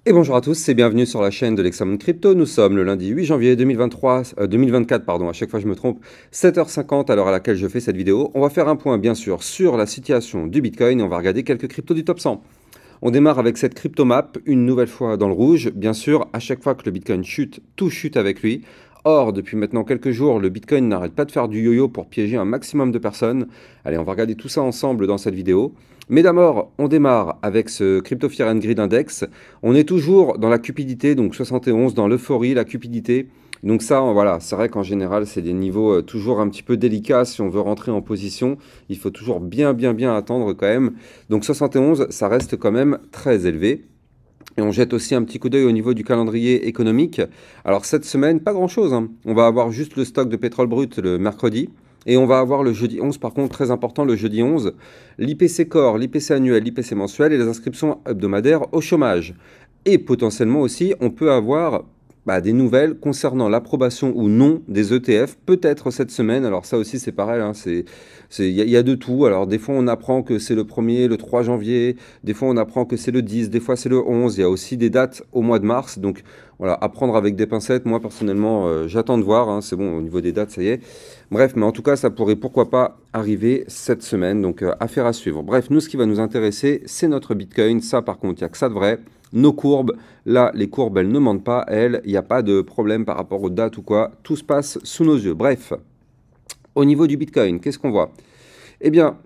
Et bonjour à tous et bienvenue sur la chaîne de l'Hexamone Crypto. Nous sommes le lundi 8 janvier 2024, pardon, à chaque fois je me trompe, 7h50 à l'heure à laquelle je fais cette vidéo. On va faire un point bien sûr sur la situation du Bitcoin et on va regarder quelques cryptos du top 100. On démarre avec cette crypto map, une nouvelle fois dans le rouge. Bien sûr, à chaque fois que le Bitcoin chute, tout chute avec lui. Or, depuis maintenant quelques jours, le Bitcoin n'arrête pas de faire du yo-yo pour piéger un maximum de personnes. Allez, on va regarder tout ça ensemble dans cette vidéo. Mais d'abord, on démarre avec ce Crypto Fear and Greed Index. On est toujours dans la cupidité, donc 71, dans l'euphorie, la cupidité. Donc ça, voilà, c'est vrai qu'en général, c'est des niveaux toujours un petit peu délicats. Si on veut rentrer en position, il faut toujours bien attendre quand même. Donc 71, ça reste quand même très élevé. Et on jette aussi un petit coup d'œil au niveau du calendrier économique. Alors cette semaine, pas grand-chose, hein. On va avoir juste le stock de pétrole brut le mercredi. Et on va avoir le jeudi 11, par contre, très important, le jeudi 11, l'IPC Core, l'IPC annuel, l'IPC mensuel et les inscriptions hebdomadaires au chômage. Et potentiellement aussi, on peut avoir des nouvelles concernant l'approbation ou non des ETF, peut-être cette semaine. Alors ça aussi, c'est pareil, hein, il y a de tout. Alors des fois, on apprend que c'est le 1er, le 3 janvier, des fois, on apprend que c'est le 10, des fois, c'est le 11. Il y a aussi des dates au mois de mars. Donc voilà, à prendre avec des pincettes. Moi, personnellement, j'attends de voir. Hein, c'est bon, au niveau des dates, ça y est. Bref, mais en tout cas, ça pourrait pourquoi pas arriver cette semaine. Donc, affaire à suivre. Bref, nous, ce qui va nous intéresser, c'est notre Bitcoin. Ça, par contre, il n'y a que ça de vrai. Nos courbes, là, les courbes, elles ne mentent pas, elles, il n'y a pas de problème par rapport aux dates ou quoi, tout se passe sous nos yeux. Bref, au niveau du Bitcoin, qu'est-ce qu'on voit? Eh bien,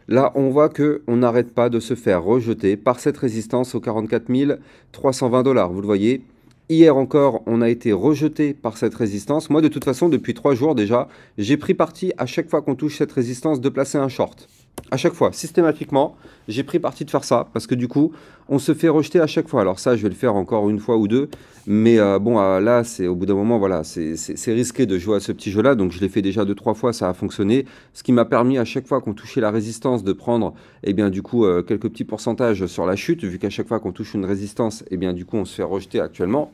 là, on voit qu'on n'arrête pas de se faire rejeter par cette résistance aux 44 320 $. Vous le voyez, hier encore, on a été rejeté par cette résistance. Moi, de toute façon, depuis 3 jours déjà, j'ai pris parti à chaque fois qu'on touche cette résistance de placer un short. À chaque fois, systématiquement, j'ai pris parti de faire ça, parce que du coup, on se fait rejeter à chaque fois. Alors ça, je vais le faire encore une fois ou deux, mais là, c'est au bout d'un moment, voilà, c'est risqué de jouer à ce petit jeu-là, donc je l'ai fait déjà 2-3 fois, ça a fonctionné, ce qui m'a permis à chaque fois qu'on touchait la résistance de prendre, eh bien du coup, quelques petits pourcentages sur la chute, vu qu'à chaque fois qu'on touche une résistance, eh bien du coup, on se fait rejeter actuellement.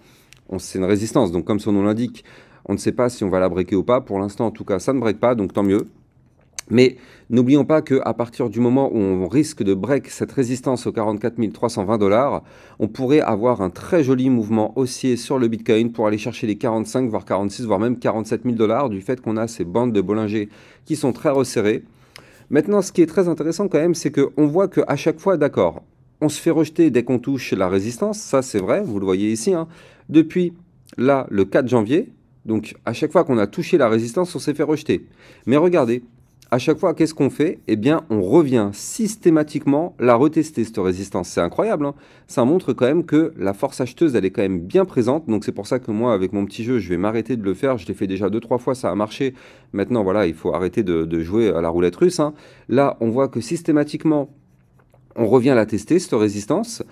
C'est une résistance, donc comme son nom l'indique, on ne sait pas si on va la breaker ou pas. Pour l'instant, en tout cas, ça ne break pas, donc tant mieux. Mais n'oublions pas qu'à partir du moment où on risque de break cette résistance aux 44 320 $, on pourrait avoir un très joli mouvement haussier sur le Bitcoin pour aller chercher les 45, voire 46, voire même 47 000 $ du fait qu'on a ces bandes de Bollinger qui sont très resserrées. Maintenant, ce qui est très intéressant quand même, c'est qu'on voit qu'à chaque fois, d'accord, on se fait rejeter dès qu'on touche la résistance, ça c'est vrai, vous le voyez ici, hein, depuis là, le 4 janvier, donc à chaque fois qu'on a touché la résistance, on s'est fait rejeter. Mais regardez, à chaque fois, qu'est-ce qu'on fait? Eh bien, on revient systématiquement la retester, cette résistance. C'est incroyable, hein. Ça montre quand même que la force acheteuse, elle est quand même bien présente. Donc, c'est pour ça que moi, avec mon petit jeu, je vais m'arrêter de le faire. Je l'ai fait déjà 2-3 fois, ça a marché. Maintenant, voilà, il faut arrêter de jouer à la roulette russe, hein. Là, on voit que systématiquement, on revient la tester, cette résistance.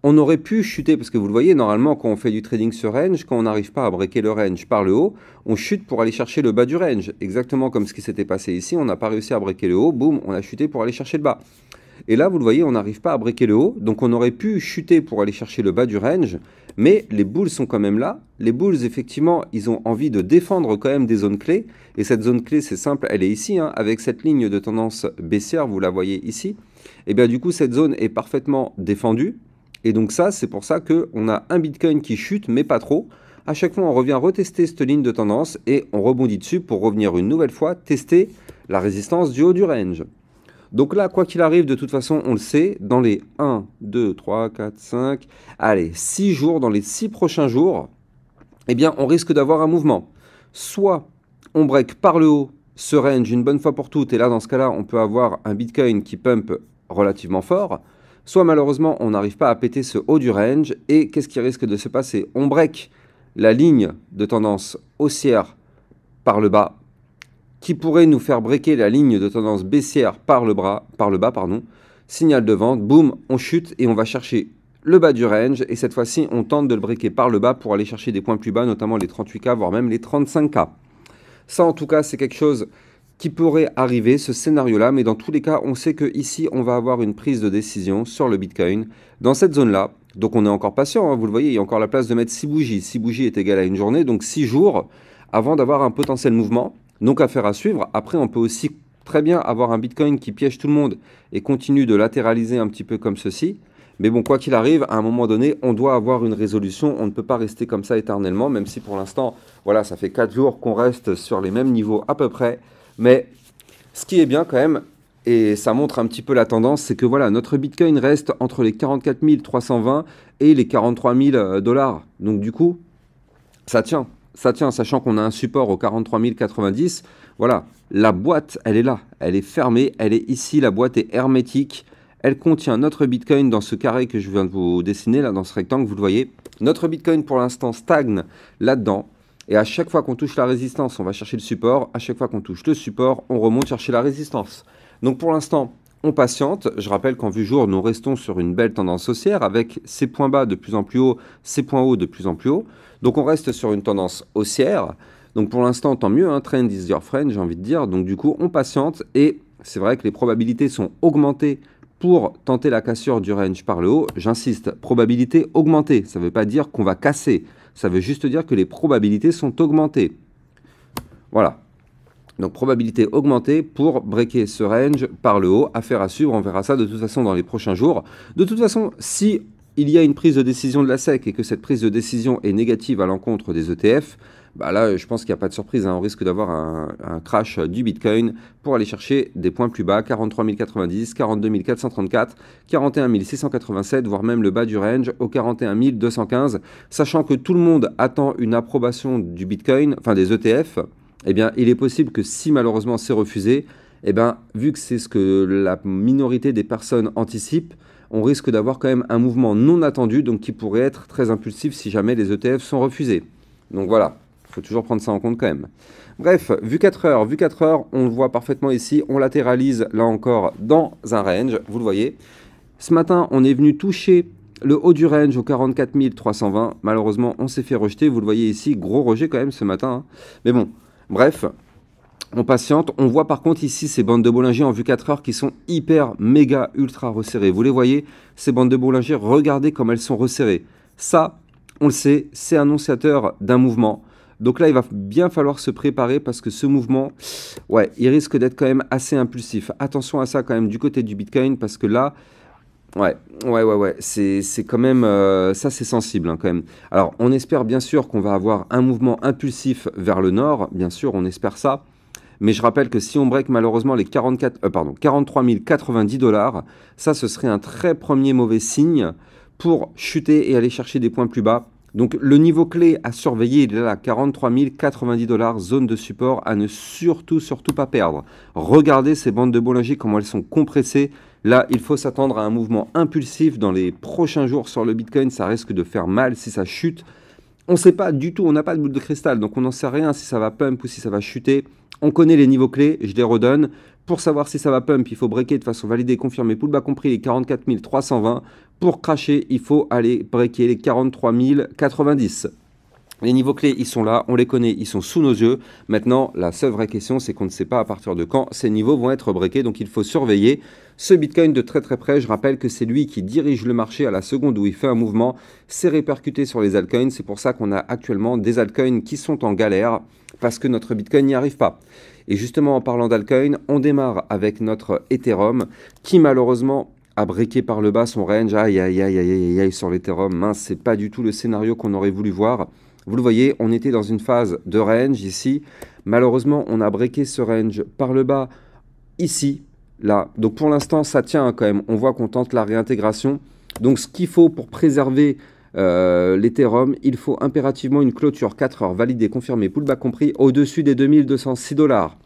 On aurait pu chuter, parce que vous le voyez, normalement, quand on fait du trading sur range, quand on n'arrive pas à breaker le range par le haut, on chute pour aller chercher le bas du range. Exactement comme ce qui s'était passé ici, on n'a pas réussi à breaker le haut, boum, on a chuté pour aller chercher le bas. Et là, vous le voyez, on n'arrive pas à breaker le haut, donc on aurait pu chuter pour aller chercher le bas du range, mais les bulls sont quand même là. Les bulls, effectivement, ils ont envie de défendre quand même des zones clés, et cette zone clé, c'est simple, elle est ici, hein, avec cette ligne de tendance baissière, vous la voyez ici. Et bien du coup, cette zone est parfaitement défendue. Et donc ça, c'est pour ça qu'on a un Bitcoin qui chute, mais pas trop. À chaque fois, on revient retester cette ligne de tendance et on rebondit dessus pour revenir une nouvelle fois tester la résistance du haut du range. Donc là, quoi qu'il arrive, de toute façon, on le sait, dans les 1, 2, 3, 4, 5, allez, 6 jours, dans les 6 prochains jours, eh bien, on risque d'avoir un mouvement. Soit on break par le haut ce range une bonne fois pour toutes, et là, dans ce cas-là, on peut avoir un Bitcoin qui pump relativement fort. Soit malheureusement, on n'arrive pas à péter ce haut du range. Et qu'est-ce qui risque de se passer? On break la ligne de tendance haussière par le bas, qui pourrait nous faire breaker la ligne de tendance baissière par le bas. Signal de vente, boum, on chute et on va chercher le bas du range. Et cette fois-ci, on tente de le breaker par le bas pour aller chercher des points plus bas, notamment les 38K, voire même les 35K. Ça, en tout cas, c'est quelque chose qui pourrait arriver, ce scénario-là, mais dans tous les cas, on sait qu'ici, on va avoir une prise de décision sur le Bitcoin dans cette zone-là. Donc on est encore patient, hein, vous le voyez, il y a encore la place de mettre 6 bougies. 6 bougies est égal à une journée, donc 6 jours avant d'avoir un potentiel mouvement. Donc affaire à suivre. Après, on peut aussi très bien avoir un Bitcoin qui piège tout le monde et continue de latéraliser un petit peu comme ceci. Mais bon, quoi qu'il arrive, à un moment donné, on doit avoir une résolution. On ne peut pas rester comme ça éternellement, même si pour l'instant, voilà, ça fait 4 jours qu'on reste sur les mêmes niveaux à peu près. Mais ce qui est bien quand même, et ça montre un petit peu la tendance, c'est que voilà, notre Bitcoin reste entre les 44 320 et les 43 000 dollars. Donc du coup, ça tient. Ça tient, sachant qu'on a un support au 43 090. Voilà, la boîte, elle est là. Elle est fermée, elle est ici. La boîte est hermétique. Elle contient notre Bitcoin dans ce carré que je viens de vous dessiner, là, dans ce rectangle, vous le voyez. Notre Bitcoin, pour l'instant, stagne là-dedans. Et à chaque fois qu'on touche la résistance, on va chercher le support. À chaque fois qu'on touche le support, on remonte chercher la résistance. Donc pour l'instant, on patiente. Je rappelle qu'en vue jour, nous restons sur une belle tendance haussière avec ces points bas de plus en plus haut, ces points hauts de plus en plus haut. Donc on reste sur une tendance haussière. Donc pour l'instant, tant mieux, hein, trend is your friend, j'ai envie de dire. Donc du coup, on patiente et c'est vrai que les probabilités sont augmentées pour tenter la cassure du range par le haut. J'insiste, probabilité augmentée. Ça ne veut pas dire qu'on va casser. Ça veut juste dire que les probabilités sont augmentées. Voilà. Donc probabilité augmentée pour breaker ce range par le haut. Affaire à suivre, on verra ça de toute façon dans les prochains jours. De toute façon, si il y a une prise de décision de la SEC et que cette prise de décision est négative à l'encontre des ETF, bah là, je pense qu'il n'y a pas de surprise. Hein. On risque d'avoir un crash du Bitcoin pour aller chercher des points plus bas, 43 090, 42 434, 41 687, voire même le bas du range au 41 215. Sachant que tout le monde attend une approbation du Bitcoin, enfin des ETF, eh bien, il est possible que si malheureusement c'est refusé, eh bien, vu que c'est ce que la minorité des personnes anticipent, on risque d'avoir quand même un mouvement non attendu, donc qui pourrait être très impulsif si jamais les ETF sont refusés. Donc voilà, il faut toujours prendre ça en compte quand même. Bref, vu 4 heures, on le voit parfaitement ici, on latéralise là encore dans un range, vous le voyez. Ce matin, on est venu toucher le haut du range au 44 320. Malheureusement, on s'est fait rejeter, vous le voyez ici, gros rejet quand même ce matin. Hein. Mais bon, bref, on patiente. On voit par contre ici ces bandes de Bollinger en vue 4 heures qui sont hyper, méga, ultra resserrées. Vous les voyez, ces bandes de Bollinger, regardez comme elles sont resserrées. Ça, on le sait, c'est annonciateur d'un mouvement. Donc là, il va bien falloir se préparer parce que ce mouvement, ouais, il risque d'être quand même assez impulsif. Attention à ça quand même du côté du Bitcoin parce que là, ouais, c'est quand même, ça c'est sensible hein, quand même. Alors, on espère bien sûr qu'on va avoir un mouvement impulsif vers le nord, bien sûr, on espère ça. Mais je rappelle que si on break malheureusement les 43 090 dollars, ça ce serait un très premier mauvais signe pour chuter et aller chercher des points plus bas. Donc le niveau clé à surveiller, il est là, 43 090 dollars, zone de support à ne surtout pas perdre. Regardez ces bandes de Bollinger, comment elles sont compressées. Là, il faut s'attendre à un mouvement impulsif dans les prochains jours sur le Bitcoin. Ça risque de faire mal si ça chute. On ne sait pas du tout, on n'a pas de boule de cristal, donc on n'en sait rien si ça va pump ou si ça va chuter. On connaît les niveaux clés, je les redonne. Pour savoir si ça va pump, il faut breaker de façon validée, confirmée, pullback compris les 44 320. Pour cracher, il faut aller breaker les 43 090. Les niveaux clés, ils sont là, on les connaît, ils sont sous nos yeux. Maintenant, la seule vraie question, c'est qu'on ne sait pas à partir de quand ces niveaux vont être breakés. Donc, il faut surveiller ce Bitcoin de très près. Je rappelle que c'est lui qui dirige le marché à la seconde où il fait un mouvement. C'est répercuté sur les altcoins. C'est pour ça qu'on a actuellement des altcoins qui sont en galère parce que notre Bitcoin n'y arrive pas. Et justement, en parlant d'altcoin, on démarre avec notre Ethereum qui malheureusement a breaké par le bas son range. Aïe, sur l'Ethereum. Mince, c'est pas du tout le scénario qu'on aurait voulu voir. Vous le voyez, on était dans une phase de range ici. Malheureusement, on a breaké ce range par le bas ici, là. Donc pour l'instant, ça tient quand même. On voit qu'on tente la réintégration. Donc ce qu'il faut pour préserver l'Ethereum, il faut impérativement une clôture 4 heures validée, confirmée, pullback compris, au-dessus des 2206 dollars.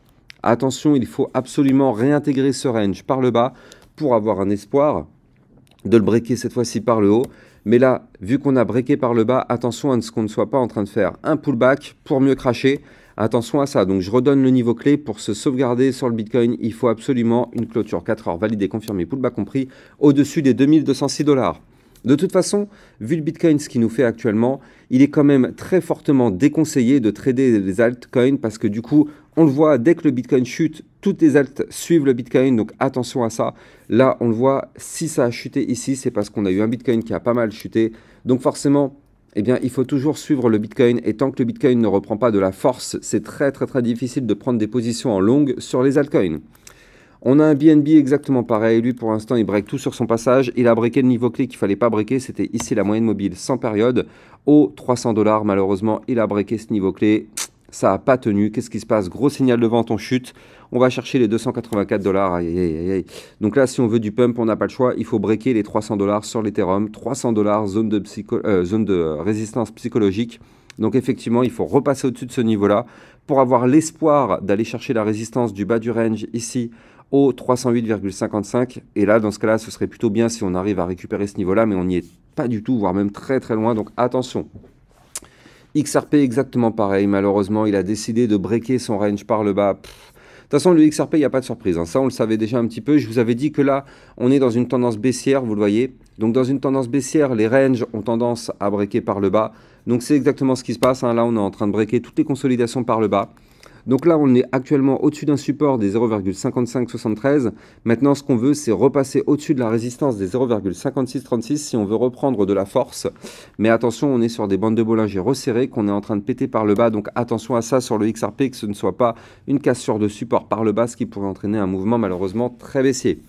Attention, il faut absolument réintégrer ce range par le bas pour avoir un espoir de le breaker cette fois-ci par le haut. Mais là, vu qu'on a breaké par le bas, attention à ce qu'on ne soit pas en train de faire un pullback pour mieux cracher. Attention à ça. Donc, je redonne le niveau clé. Pour se sauvegarder sur le Bitcoin, il faut absolument une clôture 4 heures validée, confirmée, pullback compris, au-dessus des 2206 dollars. De toute façon, vu le Bitcoin, ce qu'il nous fait actuellement, il est quand même très fortement déconseillé de trader les altcoins parce que du coup, on le voit, dès que le Bitcoin chute, toutes les alts suivent le Bitcoin, donc attention à ça. Là, on le voit, si ça a chuté ici, c'est parce qu'on a eu un Bitcoin qui a pas mal chuté. Donc forcément, eh bien, il faut toujours suivre le Bitcoin et tant que le Bitcoin ne reprend pas de la force, c'est très difficile de prendre des positions en longue sur les altcoins. On a un BNB exactement pareil. Lui, pour l'instant, il break tout sur son passage. Il a breaké le niveau clé qu'il fallait pas breaker. C'était ici la moyenne mobile sans période. Au 300 $, malheureusement, il a breaké ce niveau clé. Ça n'a pas tenu. Qu'est-ce qui se passe? Gros signal de vente, on chute. On va chercher les 284 $. Aïe, aïe, aïe, aïe. Donc là, si on veut du pump, on n'a pas le choix. Il faut breaker les 300 $ sur l'Ethereum. 300 $, zone de résistance psychologique. Donc effectivement, il faut repasser au-dessus de ce niveau-là pour avoir l'espoir d'aller chercher la résistance du bas du range ici au 308,55. Et là, dans ce cas-là, ce serait plutôt bien si on arrive à récupérer ce niveau-là, mais on n'y est pas du tout, voire même très très loin. Donc attention. XRP exactement pareil. Malheureusement, il a décidé de breaker son range par le bas. De toute façon, le XRP, il n'y a pas de surprise. Hein. Ça, on le savait déjà un petit peu. Je vous avais dit que là, on est dans une tendance baissière, vous le voyez. Donc, dans une tendance baissière, les ranges ont tendance à breaker par le bas. Donc, c'est exactement ce qui se passe. Hein. Là, on est en train de breaker toutes les consolidations par le bas. Donc là, on est actuellement au-dessus d'un support des 0,5573. Maintenant, ce qu'on veut, c'est repasser au-dessus de la résistance des 0,5636 si on veut reprendre de la force. Mais attention, on est sur des bandes de Bollinger resserrées qu'on est en train de péter par le bas. Donc attention à ça sur le XRP, que ce ne soit pas une cassure de support par le bas, ce qui pourrait entraîner un mouvement malheureusement très baissier.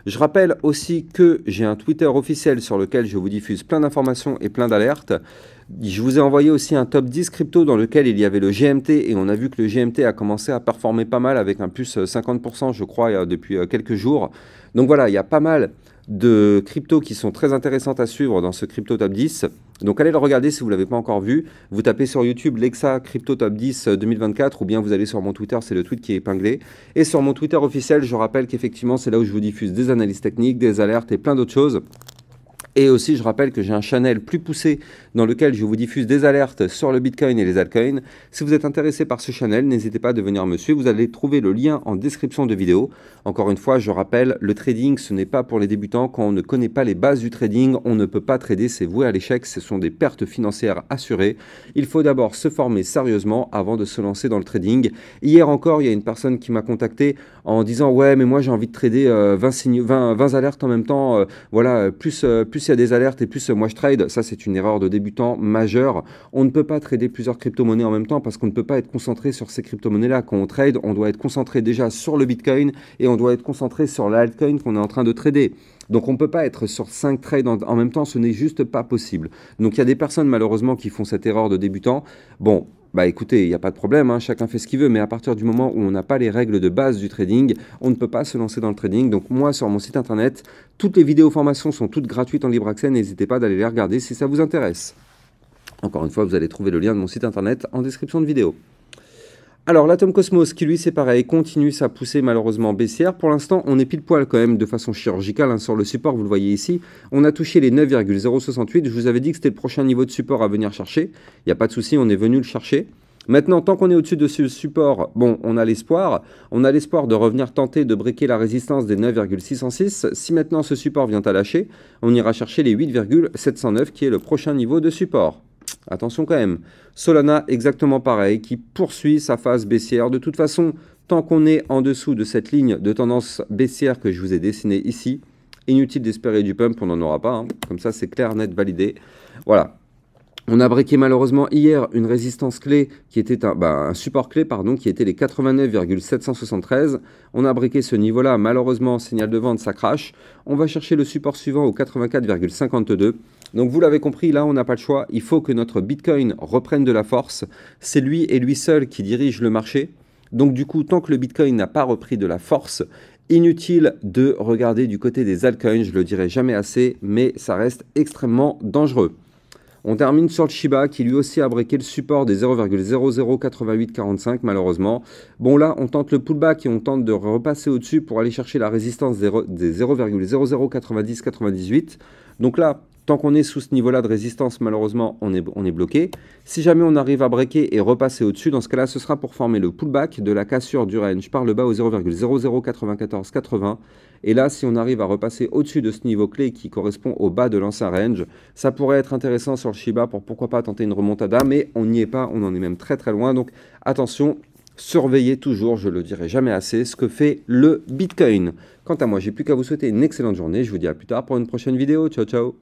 Je rappelle aussi que j'ai un Twitter officiel sur lequel je vous diffuse plein d'informations et plein d'alertes. Je vous ai envoyé aussi un top 10 crypto dans lequel il y avait le GMT et on a vu que le GMT a commencé à performer pas mal avec un plus 50% je crois depuis quelques jours. Donc voilà, il y a pas mal de cryptos qui sont très intéressantes à suivre dans ce crypto top 10. Donc allez le regarder si vous ne l'avez pas encore vu. Vous tapez sur YouTube Lexa Crypto Top 10 2024 ou bien vous allez sur mon Twitter, c'est le tweet qui est épinglé. Et sur mon Twitter officiel, je rappelle qu'effectivement c'est là où je vous diffuse des analyses techniques, des alertes et plein d'autres choses. Et aussi, je rappelle que j'ai un channel plus poussé dans lequel je vous diffuse des alertes sur le Bitcoin et les altcoins. Si vous êtes intéressé par ce channel, n'hésitez pas à venir me suivre. Vous allez trouver le lien en description de vidéo. Encore une fois, je rappelle, le trading, ce n'est pas pour les débutants. Quand on ne connaît pas les bases du trading, on ne peut pas trader, c'est voué à l'échec. Ce sont des pertes financières assurées. Il faut d'abord se former sérieusement avant de se lancer dans le trading. Hier encore, il y a une personne qui m'a contacté en disant « Ouais, mais moi j'ai envie de trader 20 alertes en même temps. Voilà, plus il y a des alertes et plus moi je trade. » Ça, c'est une erreur de débutant majeure. On ne peut pas trader plusieurs crypto-monnaies en même temps parce qu'on ne peut pas être concentré sur ces crypto-monnaies-là. Quand on trade, on doit être concentré déjà sur le Bitcoin et on doit être concentré sur l'altcoin qu'on est en train de trader. Donc on ne peut pas être sur 5 trades en même temps, ce n'est juste pas possible. Donc il y a des personnes malheureusement qui font cette erreur de débutant. Bon, bah écoutez, il n'y a pas de problème, hein, chacun fait ce qu'il veut, mais à partir du moment où on n'a pas les règles de base du trading, on ne peut pas se lancer dans le trading. Donc moi, sur mon site internet, toutes les vidéos formations sont toutes gratuites en libre accès, n'hésitez pas d'aller les regarder si ça vous intéresse. Encore une fois, vous allez trouver le lien de mon site internet en description de vidéo. Alors l'Atom Cosmos qui lui c'est pareil, continue sa poussée malheureusement baissière. Pour l'instant on est pile poil quand même de façon chirurgicale hein, sur le support, vous le voyez ici. On a touché les 9,068, je vous avais dit que c'était le prochain niveau de support à venir chercher. Il n'y a pas de souci, on est venu le chercher. Maintenant, tant qu'on est au-dessus de ce support, bon, on a l'espoir. On a l'espoir de revenir tenter de breaker la résistance des 9,606. Si maintenant ce support vient à lâcher, on ira chercher les 8,709 qui est le prochain niveau de support. Attention quand même. Solana, exactement pareil, qui poursuit sa phase baissière. De toute façon, tant qu'on est en dessous de cette ligne de tendance baissière que je vous ai dessinée ici, inutile d'espérer du pump, on n'en aura pas. Hein. Comme ça, c'est clair, net, validé. Voilà. On a breaké malheureusement hier une résistance clé qui était un support clé pardon, qui était les 89,773. On a breaké ce niveau-là, malheureusement signal de vente, ça crache. On va chercher le support suivant au 84,52. Donc vous l'avez compris, là on n'a pas le choix. Il faut que notre Bitcoin reprenne de la force. C'est lui et lui seul qui dirige le marché. Donc du coup, tant que le Bitcoin n'a pas repris de la force, inutile de regarder du côté des altcoins. Je le dirai jamais assez, mais ça reste extrêmement dangereux. On termine sur le Shiba qui lui aussi a breaké le support des 0,008845 malheureusement. Bon là on tente le pullback et on tente de repasser au-dessus pour aller chercher la résistance des 0,009098. Donc là, tant qu'on est sous ce niveau-là de résistance, malheureusement on est bloqué. Si jamais on arrive à breaker et repasser au-dessus, dans ce cas-là ce sera pour former le pullback de la cassure du range par le bas au 0,009480. Et là, si on arrive à repasser au-dessus de ce niveau clé qui correspond au bas de l'ancien range, ça pourrait être intéressant sur le Shiba pour pourquoi pas tenter une remontada, mais on n'y est pas, on en est même très très loin. Donc attention, surveillez toujours, je le dirai jamais assez, ce que fait le Bitcoin. Quant à moi, j'ai plus qu'à vous souhaiter une excellente journée. Je vous dis à plus tard pour une prochaine vidéo. Ciao, ciao.